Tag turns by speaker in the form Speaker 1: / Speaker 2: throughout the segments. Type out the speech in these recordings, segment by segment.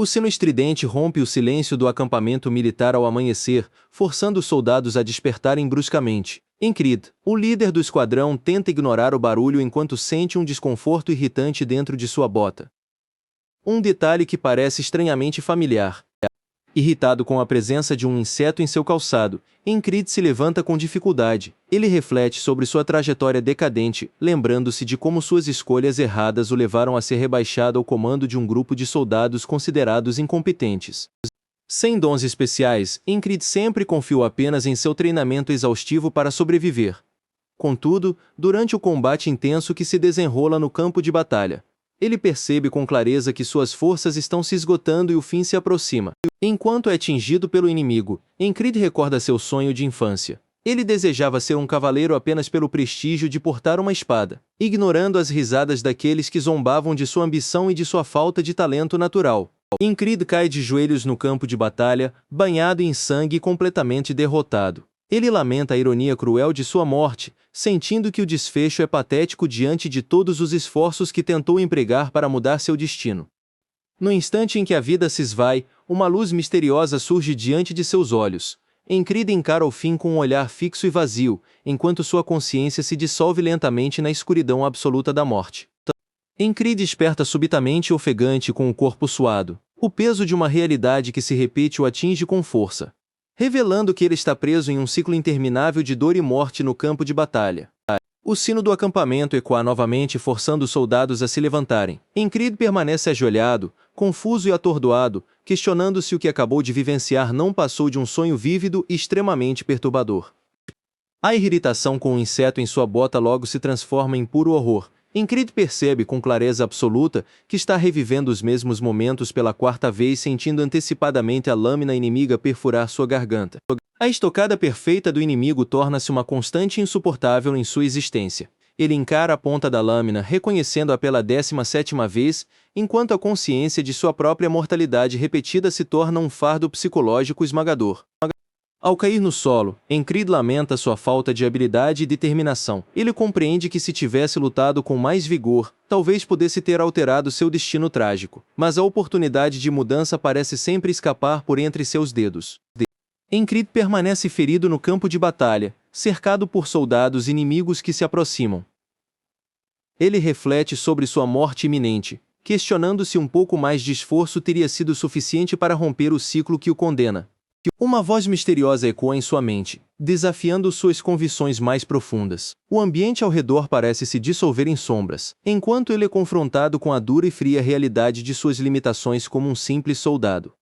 Speaker 1: O sino estridente rompe o silêncio do acampamento militar ao amanhecer, forçando os soldados a despertarem bruscamente. Ingrid, o líder do esquadrão, tenta ignorar o barulho enquanto sente um desconforto irritante dentro de sua bota. Um detalhe que parece estranhamente familiar. Irritado com a presença de um inseto em seu calçado, Ingrid se levanta com dificuldade. Ele reflete sobre sua trajetória decadente, lembrando-se de como suas escolhas erradas o levaram a ser rebaixado ao comando de um grupo de soldados considerados incompetentes. Sem dons especiais, Ingrid sempre confiou apenas em seu treinamento exaustivo para sobreviver. Contudo, durante o combate intenso que se desenrola no campo de batalha, ele percebe com clareza que suas forças estão se esgotando e o fim se aproxima. Enquanto é atingido pelo inimigo, Ingrid recorda seu sonho de infância. Ele desejava ser um cavaleiro apenas pelo prestígio de portar uma espada, ignorando as risadas daqueles que zombavam de sua ambição e de sua falta de talento natural. Ingrid cai de joelhos no campo de batalha, banhado em sangue e completamente derrotado. Ele lamenta a ironia cruel de sua morte, sentindo que o desfecho é patético diante de todos os esforços que tentou empregar para mudar seu destino. No instante em que a vida se esvai, uma luz misteriosa surge diante de seus olhos. Ingrid encara o fim com um olhar fixo e vazio, enquanto sua consciência se dissolve lentamente na escuridão absoluta da morte. Ingrid desperta subitamente ofegante com o corpo suado. O peso de uma realidade que se repete o atinge com força, revelando que ele está preso em um ciclo interminável de dor e morte no campo de batalha. O sino do acampamento ecoa novamente, forçando os soldados a se levantarem. Ingrid permanece ajoelhado, confuso e atordoado, questionando se o que acabou de vivenciar não passou de um sonho vívido e extremamente perturbador. A irritação com o inseto em sua bota logo se transforma em puro horror. Ingrid percebe com clareza absoluta que está revivendo os mesmos momentos pela quarta vez, sentindo antecipadamente a lâmina inimiga perfurar sua garganta. A estocada perfeita do inimigo torna-se uma constante insuportável em sua existência. Ele encara a ponta da lâmina, reconhecendo-a pela 17ª vez, enquanto a consciência de sua própria mortalidade repetida se torna um fardo psicológico esmagador. Ao cair no solo, Ingrid lamenta sua falta de habilidade e determinação. Ele compreende que se tivesse lutado com mais vigor, talvez pudesse ter alterado seu destino trágico. Mas a oportunidade de mudança parece sempre escapar por entre seus dedos. Ingrid permanece ferido no campo de batalha, cercado por soldados inimigos que se aproximam. Ele reflete sobre sua morte iminente, questionando se um pouco mais de esforço teria sido suficiente para romper o ciclo que o condena. Uma voz misteriosa ecoa em sua mente, desafiando suas convicções mais profundas. O ambiente ao redor parece se dissolver em sombras, enquanto ele é confrontado com a dura e fria realidade de suas limitações como um simples soldado.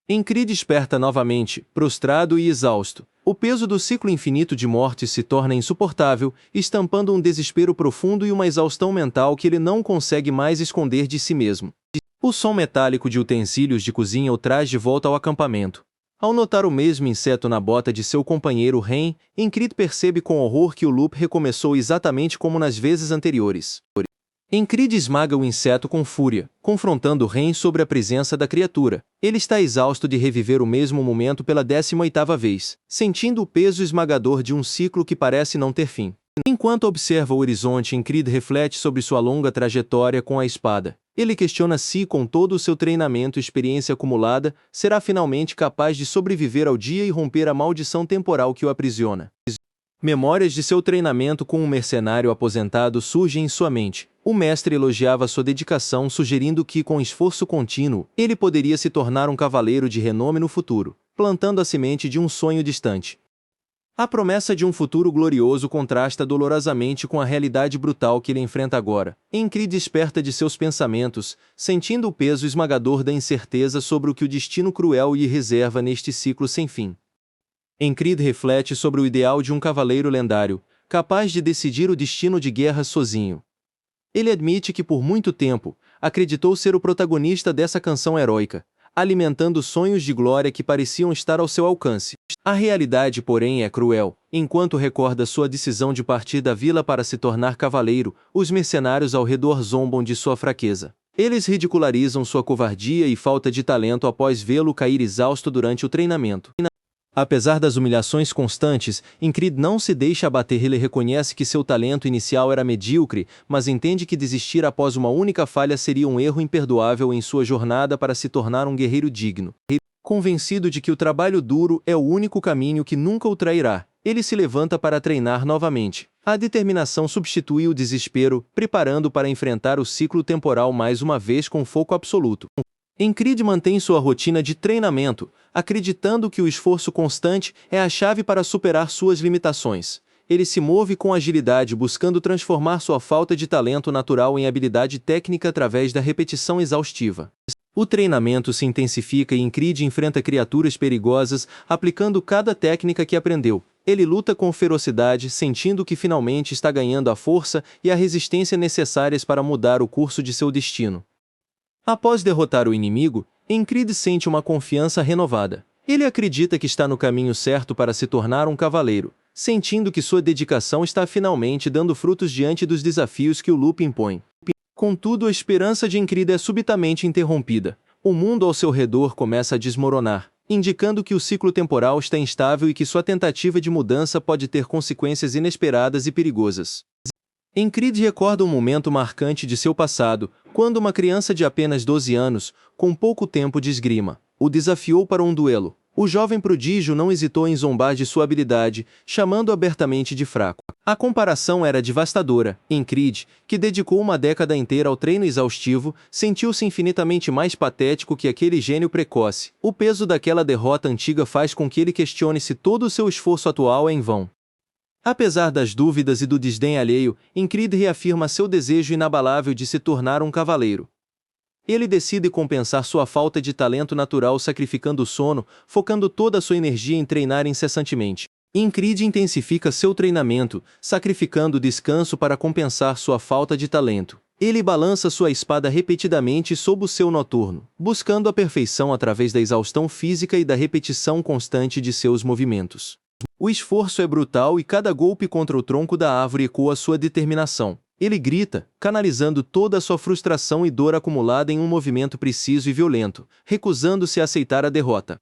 Speaker 1: Ingrid desperta novamente, prostrado e exausto. O peso do ciclo infinito de morte se torna insuportável, estampando um desespero profundo e uma exaustão mental que ele não consegue mais esconder de si mesmo. O som metálico de utensílios de cozinha o traz de volta ao acampamento. Ao notar o mesmo inseto na bota de seu companheiro Ren, Ingrid percebe com horror que o loop recomeçou exatamente como nas vezes anteriores. Ingrid esmaga o inseto com fúria, confrontando Ren sobre a presença da criatura. Ele está exausto de reviver o mesmo momento pela 18ª vez, sentindo o peso esmagador de um ciclo que parece não ter fim. Enquanto observa o horizonte, Ingrid reflete sobre sua longa trajetória com a espada. Ele questiona se, com todo o seu treinamento e experiência acumulada, será finalmente capaz de sobreviver ao dia e romper a maldição temporal que o aprisiona. Memórias de seu treinamento com um mercenário aposentado surgem em sua mente. O mestre elogiava sua dedicação, sugerindo que, com esforço contínuo, ele poderia se tornar um cavaleiro de renome no futuro, plantando a semente de um sonho distante. A promessa de um futuro glorioso contrasta dolorosamente com a realidade brutal que ele enfrenta agora. Ingrid desperta de seus pensamentos, sentindo o peso esmagador da incerteza sobre o que o destino cruel lhe reserva neste ciclo sem fim. Ingrid reflete sobre o ideal de um cavaleiro lendário, capaz de decidir o destino de guerras sozinho. Ele admite que por muito tempo, acreditou ser o protagonista dessa canção heróica, alimentando sonhos de glória que pareciam estar ao seu alcance. A realidade, porém, é cruel. Enquanto recorda sua decisão de partir da vila para se tornar cavaleiro, os mercenários ao redor zombam de sua fraqueza. Eles ridicularizam sua covardia e falta de talento após vê-lo cair exausto durante o treinamento. Apesar das humilhações constantes, Ingrid não se deixa abater. Ele reconhece que seu talento inicial era medíocre, mas entende que desistir após uma única falha seria um erro imperdoável em sua jornada para se tornar um guerreiro digno. Convencido de que o trabalho duro é o único caminho que nunca o trairá, ele se levanta para treinar novamente. A determinação substitui o desespero, preparando para enfrentar o ciclo temporal mais uma vez com foco absoluto. Ingrid mantém sua rotina de treinamento, acreditando que o esforço constante é a chave para superar suas limitações. Ele se move com agilidade, buscando transformar sua falta de talento natural em habilidade técnica através da repetição exaustiva. O treinamento se intensifica e Ingrid enfrenta criaturas perigosas, aplicando cada técnica que aprendeu. Ele luta com ferocidade, sentindo que finalmente está ganhando a força e a resistência necessárias para mudar o curso de seu destino. Após derrotar o inimigo, Ingrid sente uma confiança renovada. Ele acredita que está no caminho certo para se tornar um cavaleiro, sentindo que sua dedicação está finalmente dando frutos diante dos desafios que o loop impõe. Contudo, a esperança de Ingrid é subitamente interrompida. O mundo ao seu redor começa a desmoronar, indicando que o ciclo temporal está instável e que sua tentativa de mudança pode ter consequências inesperadas e perigosas. Ingrid recorda um momento marcante de seu passado, quando uma criança de apenas 12 anos, com pouco tempo de esgrima, o desafiou para um duelo. O jovem prodígio não hesitou em zombar de sua habilidade, chamando-o abertamente de fraco. A comparação era devastadora. Ingrid, que dedicou uma década inteira ao treino exaustivo, sentiu-se infinitamente mais patético que aquele gênio precoce. O peso daquela derrota antiga faz com que ele questione se todo o seu esforço atual é em vão. Apesar das dúvidas e do desdém alheio, Ingrid reafirma seu desejo inabalável de se tornar um cavaleiro. Ele decide compensar sua falta de talento natural sacrificando o sono, focando toda a sua energia em treinar incessantemente. Ingrid intensifica seu treinamento, sacrificando o descanso para compensar sua falta de talento. Ele balança sua espada repetidamente sob o céu noturno, buscando a perfeição através da exaustão física e da repetição constante de seus movimentos. O esforço é brutal e cada golpe contra o tronco da árvore ecoa sua determinação. Ele grita, canalizando toda a sua frustração e dor acumulada em um movimento preciso e violento, recusando-se a aceitar a derrota.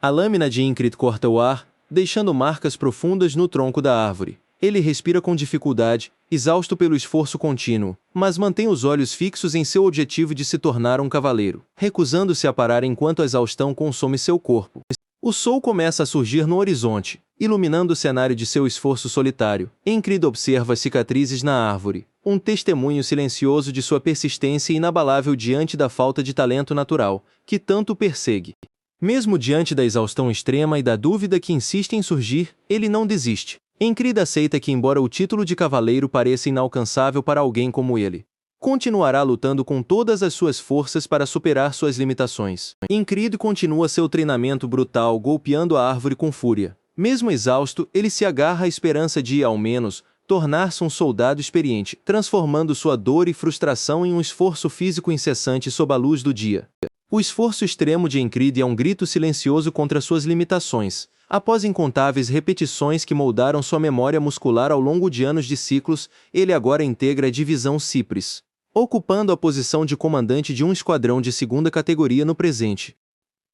Speaker 1: A lâmina de Ingrid corta o ar, deixando marcas profundas no tronco da árvore. Ele respira com dificuldade, exausto pelo esforço contínuo, mas mantém os olhos fixos em seu objetivo de se tornar um cavaleiro, recusando-se a parar enquanto a exaustão consome seu corpo. O sol começa a surgir no horizonte, iluminando o cenário de seu esforço solitário. Ingrid observa as cicatrizes na árvore, um testemunho silencioso de sua persistência inabalável diante da falta de talento natural, que tanto o persegue. Mesmo diante da exaustão extrema e da dúvida que insiste em surgir, ele não desiste. Ingrid aceita que, embora o título de cavaleiro pareça inalcançável para alguém como ele, continuará lutando com todas as suas forças para superar suas limitações. Ingrid continua seu treinamento brutal, golpeando a árvore com fúria. Mesmo exausto, ele se agarra à esperança de, ao menos, tornar-se um soldado experiente, transformando sua dor e frustração em um esforço físico incessante sob a luz do dia. O esforço extremo de Ingrid é um grito silencioso contra suas limitações. Após incontáveis repetições que moldaram sua memória muscular ao longo de anos de ciclos, ele agora integra a divisão Cypris, ocupando a posição de comandante de um esquadrão de segunda categoria no presente.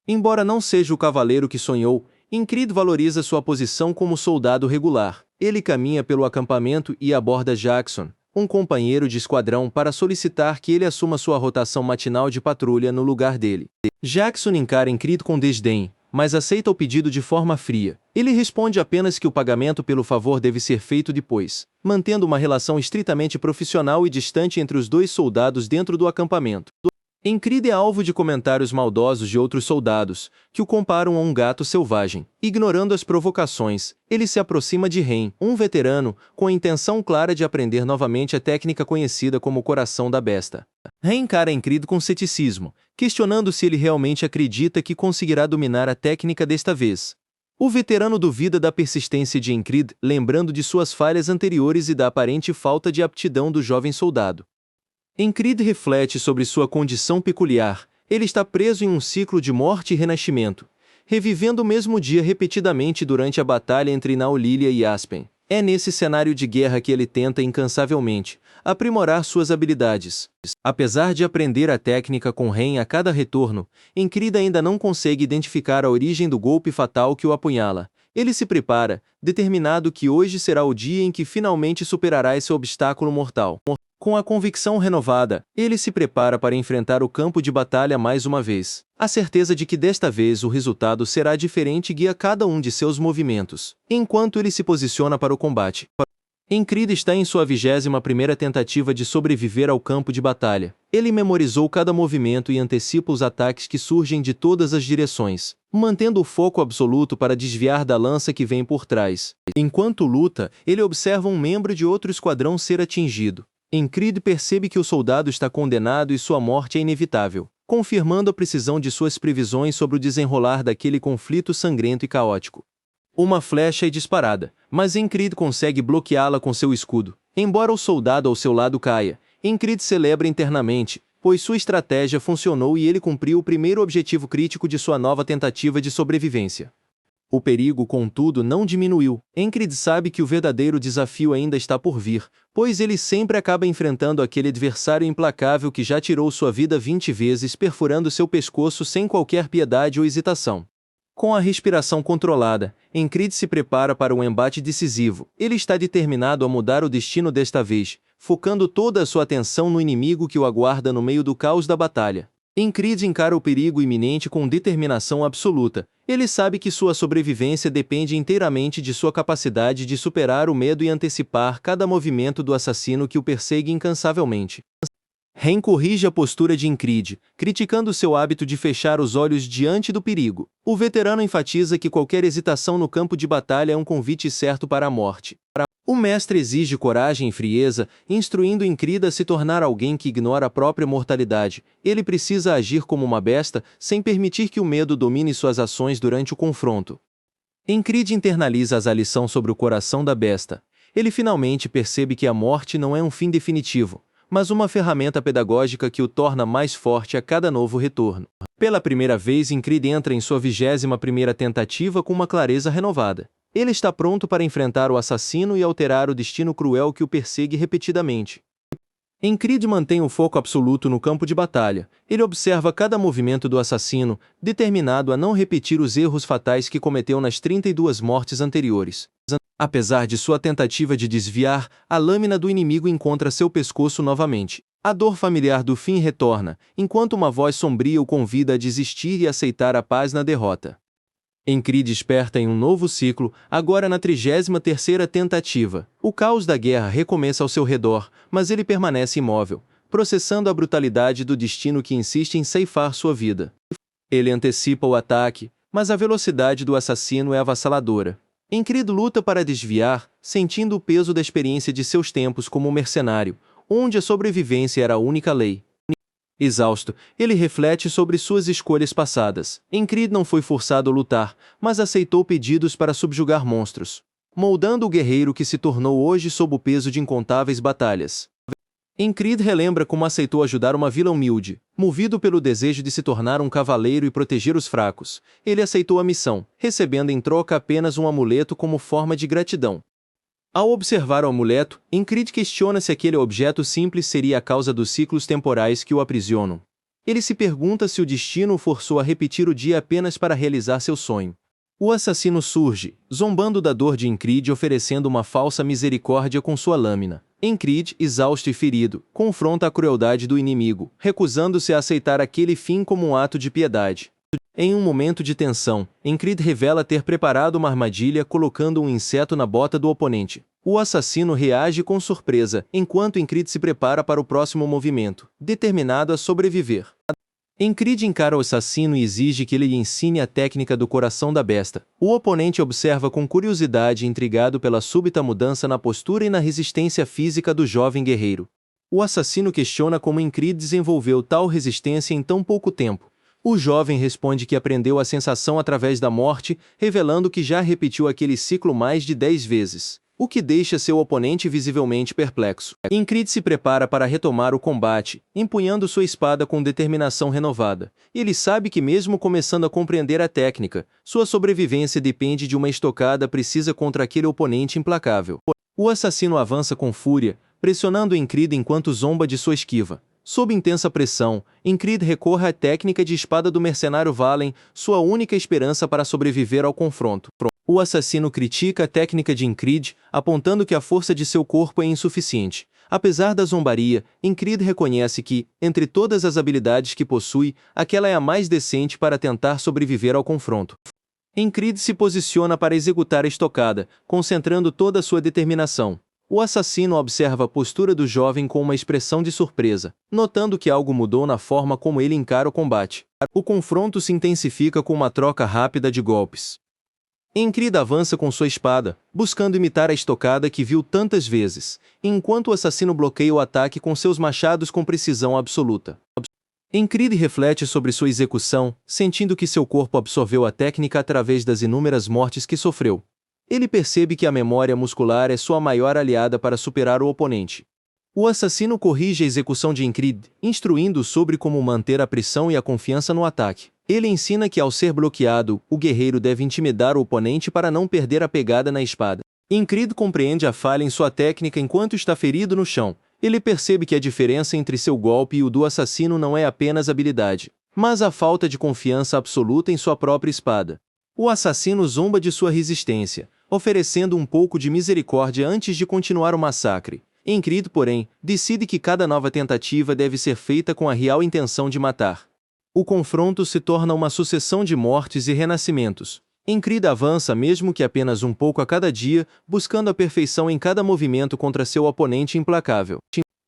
Speaker 1: Embora não seja o cavaleiro que sonhou, Ingrid valoriza sua posição como soldado regular. Ele caminha pelo acampamento e aborda Jackson, um companheiro de esquadrão, para solicitar que ele assuma sua rotação matinal de patrulha no lugar dele. Jackson encara Ingrid com desdém, mas aceita o pedido de forma fria. Ele responde apenas que o pagamento pelo favor deve ser feito depois, mantendo uma relação estritamente profissional e distante entre os dois soldados dentro do acampamento. Ingrid é alvo de comentários maldosos de outros soldados, que o comparam a um gato selvagem. Ignorando as provocações, ele se aproxima de Ren, um veterano, com a intenção clara de aprender novamente a técnica conhecida como coração da besta. Ren encara Ingrid com ceticismo, questionando se ele realmente acredita que conseguirá dominar a técnica desta vez. O veterano duvida da persistência de Ingrid, lembrando de suas falhas anteriores e da aparente falta de aptidão do jovem soldado. Ingrid reflete sobre sua condição peculiar. Ele está preso em um ciclo de morte e renascimento, revivendo o mesmo dia repetidamente durante a batalha entre Naolilia e Aspen. É nesse cenário de guerra que ele tenta incansavelmente aprimorar suas habilidades. Apesar de aprender a técnica com Ren a cada retorno, Incrid ainda não consegue identificar a origem do golpe fatal que o apunhala. Ele se prepara, determinado que hoje será o dia em que finalmente superará esse obstáculo mortal. Com a convicção renovada, ele se prepara para enfrentar o campo de batalha mais uma vez. A certeza de que desta vez o resultado será diferente guia cada um de seus movimentos, enquanto ele se posiciona para o combate. Incrid está em sua 21ª tentativa de sobreviver ao campo de batalha. Ele memorizou cada movimento e antecipa os ataques que surgem de todas as direções, mantendo o foco absoluto para desviar da lança que vem por trás. Enquanto luta, ele observa um membro de outro esquadrão ser atingido. Incrid percebe que o soldado está condenado e sua morte é inevitável, confirmando a precisão de suas previsões sobre o desenrolar daquele conflito sangrento e caótico. Uma flecha é disparada, mas Incrid consegue bloqueá-la com seu escudo. Embora o soldado ao seu lado caia, Incrid celebra internamente, pois sua estratégia funcionou e ele cumpriu o primeiro objetivo crítico de sua nova tentativa de sobrevivência. O perigo, contudo, não diminuiu. Incrid sabe que o verdadeiro desafio ainda está por vir, pois ele sempre acaba enfrentando aquele adversário implacável que já tirou sua vida 20 vezes, perfurando seu pescoço sem qualquer piedade ou hesitação. Com a respiração controlada, Incrid se prepara para um embate decisivo. Ele está determinado a mudar o destino desta vez, focando toda a sua atenção no inimigo que o aguarda no meio do caos da batalha. Incrid encara o perigo iminente com determinação absoluta. Ele sabe que sua sobrevivência depende inteiramente de sua capacidade de superar o medo e antecipar cada movimento do assassino que o persegue incansavelmente. Ren corrige a postura de Incrid, criticando seu hábito de fechar os olhos diante do perigo. O veterano enfatiza que qualquer hesitação no campo de batalha é um convite certo para a morte. O mestre exige coragem e frieza, instruindo Incrid a se tornar alguém que ignora a própria mortalidade. Ele precisa agir como uma besta, sem permitir que o medo domine suas ações durante o confronto. Incrid internaliza a lição sobre o coração da besta. Ele finalmente percebe que a morte não é um fim definitivo, mas uma ferramenta pedagógica que o torna mais forte a cada novo retorno. Pela primeira vez, Incrid entra em sua 21ª tentativa com uma clareza renovada. Ele está pronto para enfrentar o assassino e alterar o destino cruel que o persegue repetidamente. Incrid mantém o foco absoluto no campo de batalha. Ele observa cada movimento do assassino, determinado a não repetir os erros fatais que cometeu nas 32 mortes anteriores. Apesar de sua tentativa de desviar, a lâmina do inimigo encontra seu pescoço novamente. A dor familiar do fim retorna, enquanto uma voz sombria o convida a desistir e aceitar a paz na derrota. Incrid desperta em um novo ciclo, agora na 33ª tentativa. O caos da guerra recomeça ao seu redor, mas ele permanece imóvel, processando a brutalidade do destino que insiste em ceifar sua vida. Ele antecipa o ataque, mas a velocidade do assassino é avassaladora. Incrid luta para desviar, sentindo o peso da experiência de seus tempos como mercenário, onde a sobrevivência era a única lei. Exausto, ele reflete sobre suas escolhas passadas. Incrid não foi forçado a lutar, mas aceitou pedidos para subjugar monstros, moldando o guerreiro que se tornou hoje sob o peso de incontáveis batalhas. Incrid relembra como aceitou ajudar uma vila humilde, movido pelo desejo de se tornar um cavaleiro e proteger os fracos. Ele aceitou a missão, recebendo em troca apenas um amuleto como forma de gratidão. Ao observar o amuleto, Incrid questiona se aquele objeto simples seria a causa dos ciclos temporais que o aprisionam. Ele se pergunta se o destino o forçou a repetir o dia apenas para realizar seu sonho. O assassino surge, zombando da dor de Incrid e oferecendo uma falsa misericórdia com sua lâmina. Incrid, exausto e ferido, confronta a crueldade do inimigo, recusando-se a aceitar aquele fim como um ato de piedade. Em um momento de tensão, Incrid revela ter preparado uma armadilha colocando um inseto na bota do oponente. O assassino reage com surpresa, enquanto Incrid se prepara para o próximo movimento, determinado a sobreviver. Incrid encara o assassino e exige que ele lhe ensine a técnica do coração da besta. O oponente observa com curiosidade, intrigado pela súbita mudança na postura e na resistência física do jovem guerreiro. O assassino questiona como Incrid desenvolveu tal resistência em tão pouco tempo. O jovem responde que aprendeu a sensação através da morte, revelando que já repetiu aquele ciclo mais de 10 vezes. o que deixa seu oponente visivelmente perplexo. Ingrid se prepara para retomar o combate, empunhando sua espada com determinação renovada. Ele sabe que mesmo começando a compreender a técnica, sua sobrevivência depende de uma estocada precisa contra aquele oponente implacável. O assassino avança com fúria, pressionando Ingrid enquanto zomba de sua esquiva. Sob intensa pressão, Ingrid recorre à técnica de espada do mercenário Valen, sua única esperança para sobreviver ao confronto. O assassino critica a técnica de Ingrid, apontando que a força de seu corpo é insuficiente. Apesar da zombaria, Ingrid reconhece que, entre todas as habilidades que possui, aquela é a mais decente para tentar sobreviver ao confronto. Ingrid se posiciona para executar a estocada, concentrando toda a sua determinação. O assassino observa a postura do jovem com uma expressão de surpresa, notando que algo mudou na forma como ele encara o combate. O confronto se intensifica com uma troca rápida de golpes. Ingrid avança com sua espada, buscando imitar a estocada que viu tantas vezes, enquanto o assassino bloqueia o ataque com seus machados com precisão absoluta. Ingrid reflete sobre sua execução, sentindo que seu corpo absorveu a técnica através das inúmeras mortes que sofreu. Ele percebe que a memória muscular é sua maior aliada para superar o oponente. O assassino corrige a execução de Ingrid, instruindo sobre como manter a pressão e a confiança no ataque. Ele ensina que ao ser bloqueado, o guerreiro deve intimidar o oponente para não perder a pegada na espada. Ingrid compreende a falha em sua técnica enquanto está ferido no chão. Ele percebe que a diferença entre seu golpe e o do assassino não é apenas habilidade, mas a falta de confiança absoluta em sua própria espada. O assassino zomba de sua resistência, oferecendo um pouco de misericórdia antes de continuar o massacre. Ingrid, porém, decide que cada nova tentativa deve ser feita com a real intenção de matar. O confronto se torna uma sucessão de mortes e renascimentos. Ingrid avança mesmo que apenas um pouco a cada dia, buscando a perfeição em cada movimento contra seu oponente implacável.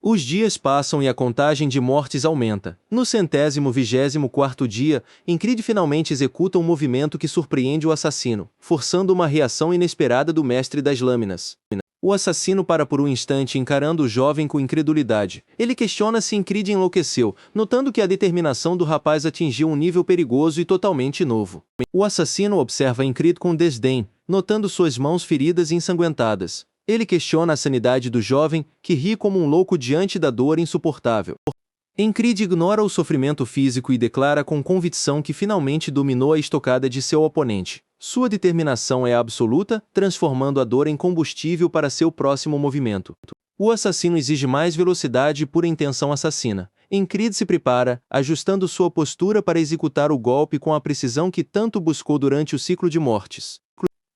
Speaker 1: Os dias passam e a contagem de mortes aumenta. No 124º dia, Ingrid finalmente executa um movimento que surpreende o assassino, forçando uma reação inesperada do mestre das lâminas. O assassino para por um instante encarando o jovem com incredulidade. Ele questiona se Ingrid enlouqueceu, notando que a determinação do rapaz atingiu um nível perigoso e totalmente novo. O assassino observa Ingrid com desdém, notando suas mãos feridas e ensanguentadas. Ele questiona a sanidade do jovem, que ri como um louco diante da dor insuportável. Ingrid ignora o sofrimento físico e declara com convicção que finalmente dominou a estocada de seu oponente. Sua determinação é absoluta, transformando a dor em combustível para seu próximo movimento. O assassino exige mais velocidade e pura intenção assassina. Ingrid se prepara, ajustando sua postura para executar o golpe com a precisão que tanto buscou durante o ciclo de mortes.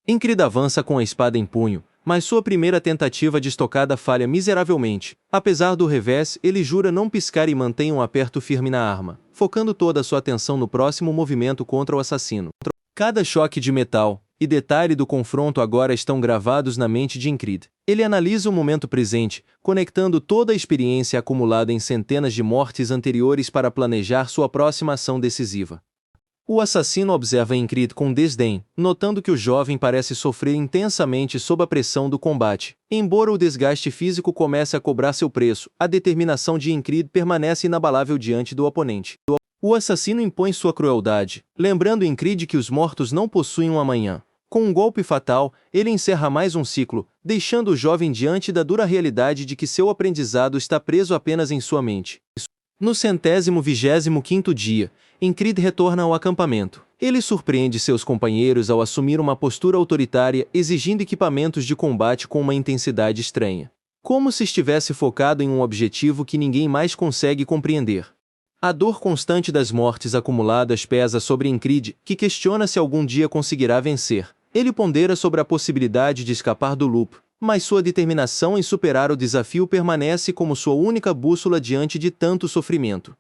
Speaker 1: Ingrid avança com a espada em punho, mas sua primeira tentativa de estocada falha miseravelmente. Apesar do revés, ele jura não piscar e mantém um aperto firme na arma, focando toda a sua atenção no próximo movimento contra o assassino. Cada choque de metal e detalhe do confronto agora estão gravados na mente de Ingrid. Ele analisa o momento presente, conectando toda a experiência acumulada em centenas de mortes anteriores para planejar sua próxima ação decisiva. O assassino observa Ingrid com desdém, notando que o jovem parece sofrer intensamente sob a pressão do combate. Embora o desgaste físico comece a cobrar seu preço, a determinação de Ingrid permanece inabalável diante do oponente. O assassino impõe sua crueldade, lembrando Ingrid que os mortos não possuem um amanhã. Com um golpe fatal, ele encerra mais um ciclo, deixando o jovem diante da dura realidade de que seu aprendizado está preso apenas em sua mente. No 125º dia, Ingrid retorna ao acampamento. Ele surpreende seus companheiros ao assumir uma postura autoritária, exigindo equipamentos de combate com uma intensidade estranha. Como se estivesse focado em um objetivo que ninguém mais consegue compreender. A dor constante das mortes acumuladas pesa sobre Ingrid, que questiona se algum dia conseguirá vencer. Ele pondera sobre a possibilidade de escapar do loop, mas sua determinação em superar o desafio permanece como sua única bússola diante de tanto sofrimento.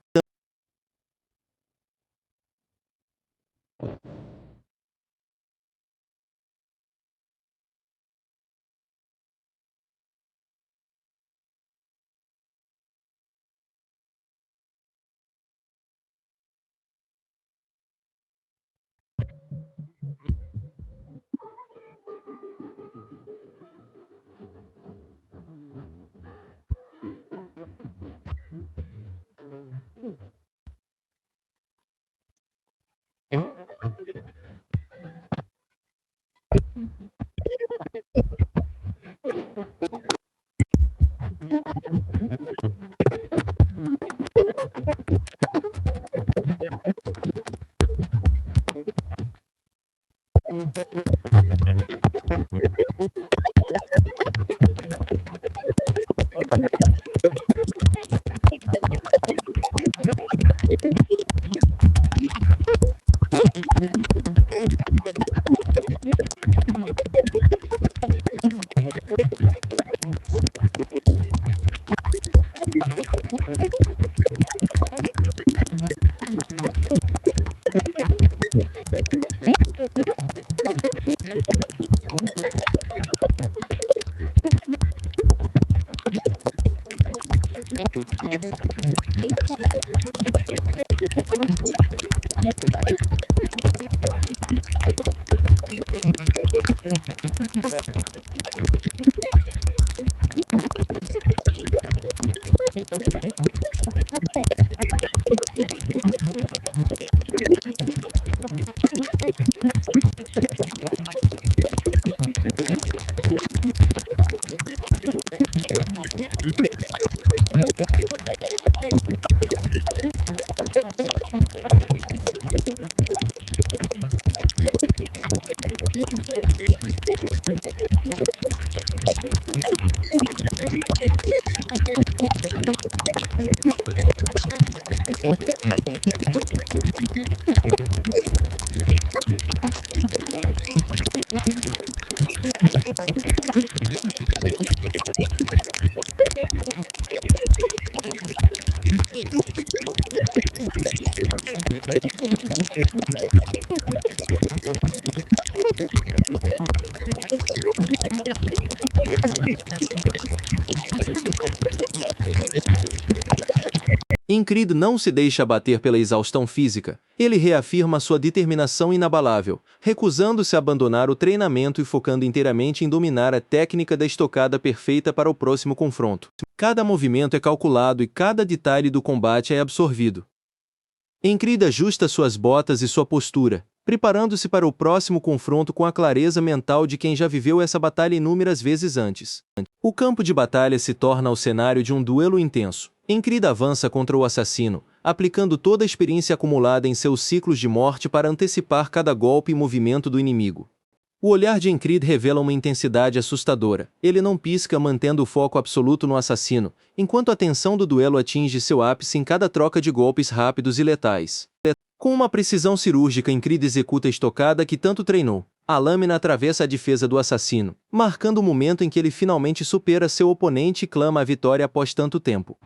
Speaker 1: Incrid não se deixa abater pela exaustão física. Ele reafirma sua determinação inabalável, recusando-se a abandonar o treinamento e focando inteiramente em dominar a técnica da estocada perfeita para o próximo confronto. Cada movimento é calculado e cada detalhe do combate é absorvido. Incrid ajusta suas botas e sua postura, preparando-se para o próximo confronto com a clareza mental de quem já viveu essa batalha inúmeras vezes antes. O campo de batalha se torna o cenário de um duelo intenso. Incrid avança contra o assassino, aplicando toda a experiência acumulada em seus ciclos de morte para antecipar cada golpe e movimento do inimigo. O olhar de Incrid revela uma intensidade assustadora. Ele não pisca, mantendo o foco absoluto no assassino, enquanto a tensão do duelo atinge seu ápice em cada troca de golpes rápidos e letais. Com uma precisão cirúrgica, Incrid executa a estocada que tanto treinou. A lâmina atravessa a defesa do assassino, marcando o momento em que ele finalmente supera seu oponente e clama a vitória após tanto tempo.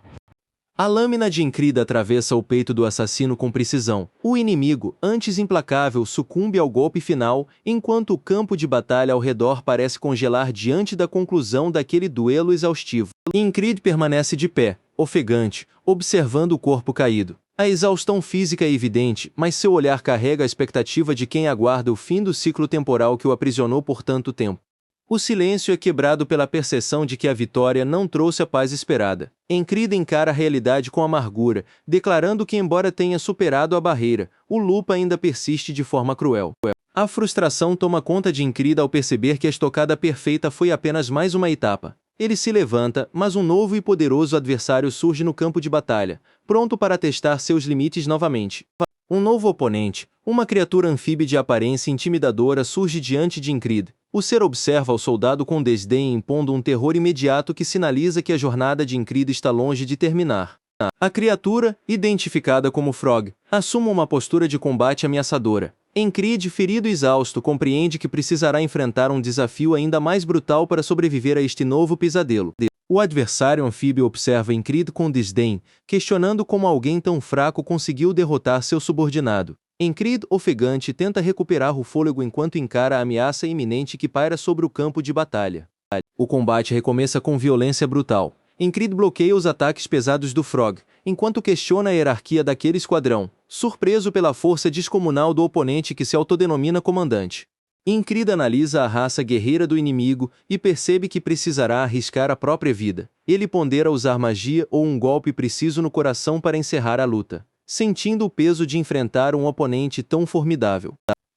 Speaker 1: A lâmina de Incrid atravessa o peito do assassino com precisão. O inimigo, antes implacável, sucumbe ao golpe final, enquanto o campo de batalha ao redor parece congelar diante da conclusão daquele duelo exaustivo. Incrid permanece de pé, ofegante, observando o corpo caído. A exaustão física é evidente, mas seu olhar carrega a expectativa de quem aguarda o fim do ciclo temporal que o aprisionou por tanto tempo. O silêncio é quebrado pela percepção de que a vitória não trouxe a paz esperada. Incrid encara a realidade com amargura, declarando que, embora tenha superado a barreira, o lupo ainda persiste de forma cruel. A frustração toma conta de Incrid ao perceber que a estocada perfeita foi apenas mais uma etapa. Ele se levanta, mas um novo e poderoso adversário surge no campo de batalha, pronto para testar seus limites novamente. Um novo oponente, uma criatura anfíbia de aparência intimidadora, surge diante de Incrid. O ser observa o soldado com desdém, impondo um terror imediato que sinaliza que a jornada de Incrid está longe de terminar. A criatura, identificada como Frog, assume uma postura de combate ameaçadora. Incrid, ferido e exausto, compreende que precisará enfrentar um desafio ainda mais brutal para sobreviver a este novo pesadelo. O adversário anfíbio observa Incrid com desdém, questionando como alguém tão fraco conseguiu derrotar seu subordinado. Incrid, ofegante, tenta recuperar o fôlego enquanto encara a ameaça iminente que paira sobre o campo de batalha. O combate recomeça com violência brutal. Incrid bloqueia os ataques pesados do Frog, enquanto questiona a hierarquia daquele esquadrão, surpreso pela força descomunal do oponente que se autodenomina comandante. Incrid analisa a raça guerreira do inimigo e percebe que precisará arriscar a própria vida. Ele pondera usar magia ou um golpe preciso no coração para encerrar a luta, sentindo o peso de enfrentar um oponente tão formidável.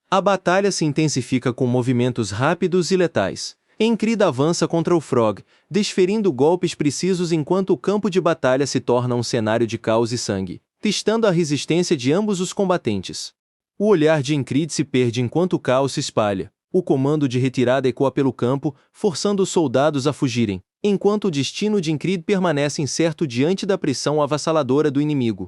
Speaker 1: A batalha se intensifica com movimentos rápidos e letais. Incrid avança contra o Frog, desferindo golpes precisos enquanto o campo de batalha se torna um cenário de caos e sangue, testando a resistência de ambos os combatentes. O olhar de Ingrid se perde enquanto o caos se espalha. O comando de retirada ecoa pelo campo, forçando os soldados a fugirem, enquanto o destino de Ingrid permanece incerto diante da pressão avassaladora do inimigo.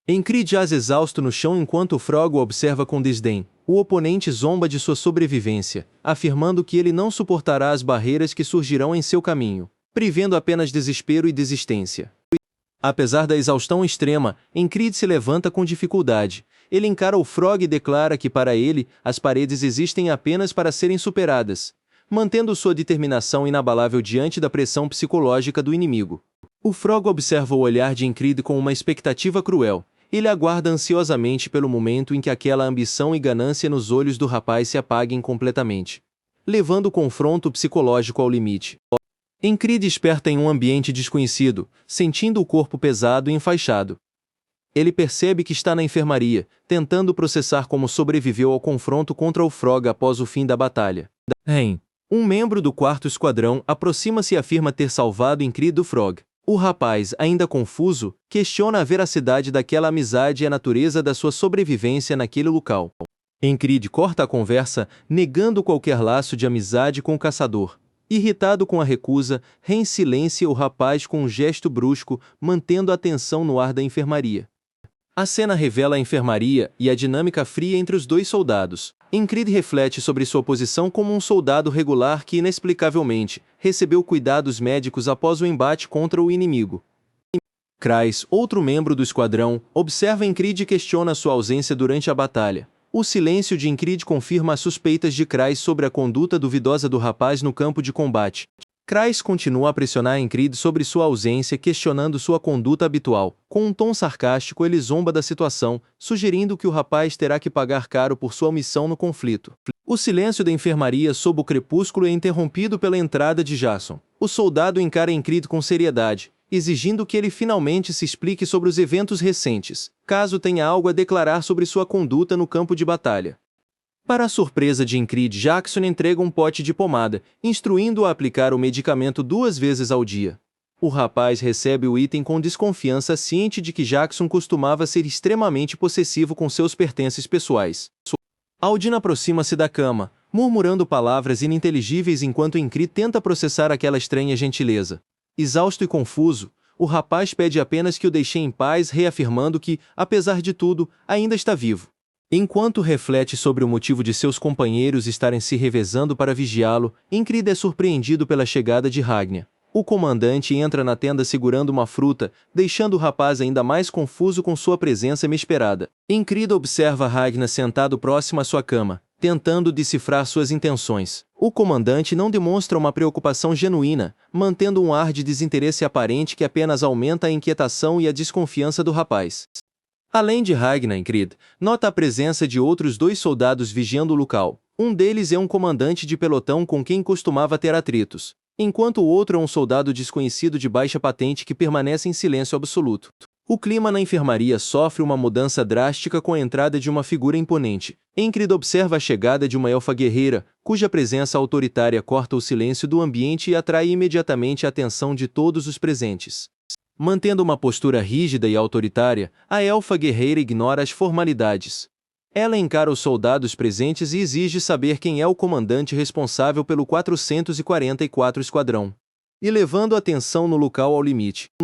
Speaker 1: Ingrid jaz exausto no chão enquanto Frog o observa com desdém. O oponente zomba de sua sobrevivência, afirmando que ele não suportará as barreiras que surgirão em seu caminho, prevendo apenas desespero e desistência. Apesar da exaustão extrema, Ingrid se levanta com dificuldade. Ele encara o Frog e declara que para ele, as paredes existem apenas para serem superadas, mantendo sua determinação inabalável diante da pressão psicológica do inimigo. O Frog observa o olhar de Ingrid com uma expectativa cruel. Ele aguarda ansiosamente pelo momento em que aquela ambição e ganância nos olhos do rapaz se apaguem completamente, levando o confronto psicológico ao limite. Ingrid desperta em um ambiente desconhecido, sentindo o corpo pesado e enfaixado. Ele percebe que está na enfermaria, tentando processar como sobreviveu ao confronto contra o Frog após o fim da batalha. Um membro do 4º Esquadrão aproxima-se e afirma ter salvado Ingrid do Frog. O rapaz, ainda confuso, questiona a veracidade daquela amizade e a natureza da sua sobrevivência naquele local. Ingrid corta a conversa, negando qualquer laço de amizade com o caçador. Irritado com a recusa, silencia o rapaz com um gesto brusco, mantendo a tensão no ar da enfermaria. A cena revela a enfermaria e a dinâmica fria entre os dois soldados. Ingrid reflete sobre sua posição como um soldado regular que, inexplicavelmente, recebeu cuidados médicos após o embate contra o inimigo. Kreis, outro membro do esquadrão, observa Ingrid e questiona sua ausência durante a batalha. O silêncio de Ingrid confirma as suspeitas de Kreis sobre a conduta duvidosa do rapaz no campo de combate. Kreis continua a pressionar Ingrid sobre sua ausência, questionando sua conduta habitual. Com um tom sarcástico, ele zomba da situação, sugerindo que o rapaz terá que pagar caro por sua omissão no conflito. O silêncio da enfermaria sob o crepúsculo é interrompido pela entrada de Jason. O soldado encara Ingrid com seriedade, exigindo que ele finalmente se explique sobre os eventos recentes, caso tenha algo a declarar sobre sua conduta no campo de batalha. Para a surpresa de Ingrid, Jackson entrega um pote de pomada, instruindo-o a aplicar o medicamento 2 vezes ao dia. O rapaz recebe o item com desconfiança, ciente de que Jackson costumava ser extremamente possessivo com seus pertences pessoais. Aldin aproxima-se da cama, murmurando palavras ininteligíveis enquanto Ingrid tenta processar aquela estranha gentileza. Exausto e confuso, o rapaz pede apenas que o deixe em paz, reafirmando que, apesar de tudo, ainda está vivo. Enquanto reflete sobre o motivo de seus companheiros estarem se revezando para vigiá-lo, Ingrid é surpreendido pela chegada de Ragnar. O comandante entra na tenda segurando uma fruta, deixando o rapaz ainda mais confuso com sua presença inesperada. Ingrid observa Ragnar sentado próximo à sua cama, tentando decifrar suas intenções. O comandante não demonstra uma preocupação genuína, mantendo um ar de desinteresse aparente que apenas aumenta a inquietação e a desconfiança do rapaz. Além de Ragnar, Ingrid nota a presença de outros 2 soldados vigiando o local. Um deles é um comandante de pelotão com quem costumava ter atritos, enquanto o outro é um soldado desconhecido de baixa patente que permanece em silêncio absoluto. O clima na enfermaria sofre uma mudança drástica com a entrada de uma figura imponente. Ingrid observa a chegada de uma elfa guerreira, cuja presença autoritária corta o silêncio do ambiente e atrai imediatamente a atenção de todos os presentes. Mantendo uma postura rígida e autoritária, a elfa guerreira ignora as formalidades. Ela encara os soldados presentes e exige saber quem é o comandante responsável pelo 444 Esquadrão, elevando a tensão no local ao limite.